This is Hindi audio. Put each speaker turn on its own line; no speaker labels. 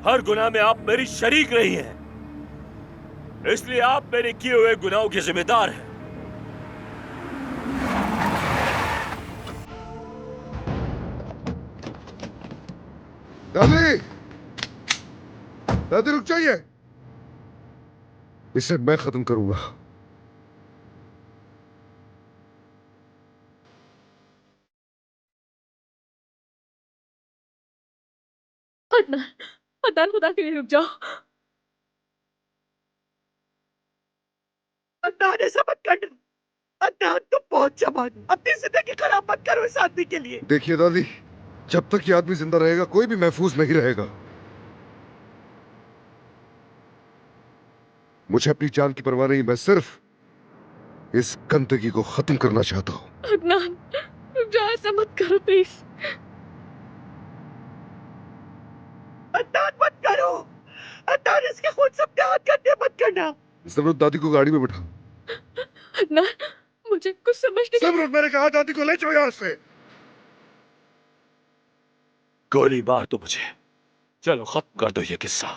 हर गुनाह में आप मेरी शरीक रही हैं, इसलिए आप मेरे किए हुए गुनाहों की जिम्मेदार हैं।
दादी, दादी रुक जाइए। इसे मैं खत्म करूंगा।
अदनान, अदनान, खुदा के लिए रुक जाओ।
अदनान, ऐसा मत करना। अदनान, तुम बहुत जवान हो, अपनी जिंदगी खराब मत करो इस आदमी के लिए।
देखिए दादी, जब तक ये आदमी जिंदा रहेगा कोई भी महफूज नहीं रहेगा। मुझे अपनी जान की परवाह नहीं, मैं सिर्फ इस गंदगी को खत्म करना चाहता हूं।
अदनान, रुक जाओ, ऐसा मत करो प्लीज।
अदनान, मत करो। अदनान, इसके खून से अपने हाथ गंदे मत करना।
जरूरत दादी को गाड़ी में बैठा।
अदनान, मुझे कुछ समझने की।
जरूरत, मैंने कहा दादी को ले जाओ यहां से।
गोली मार दो मुझे, चलो खत्म कर दो ये किस्सा।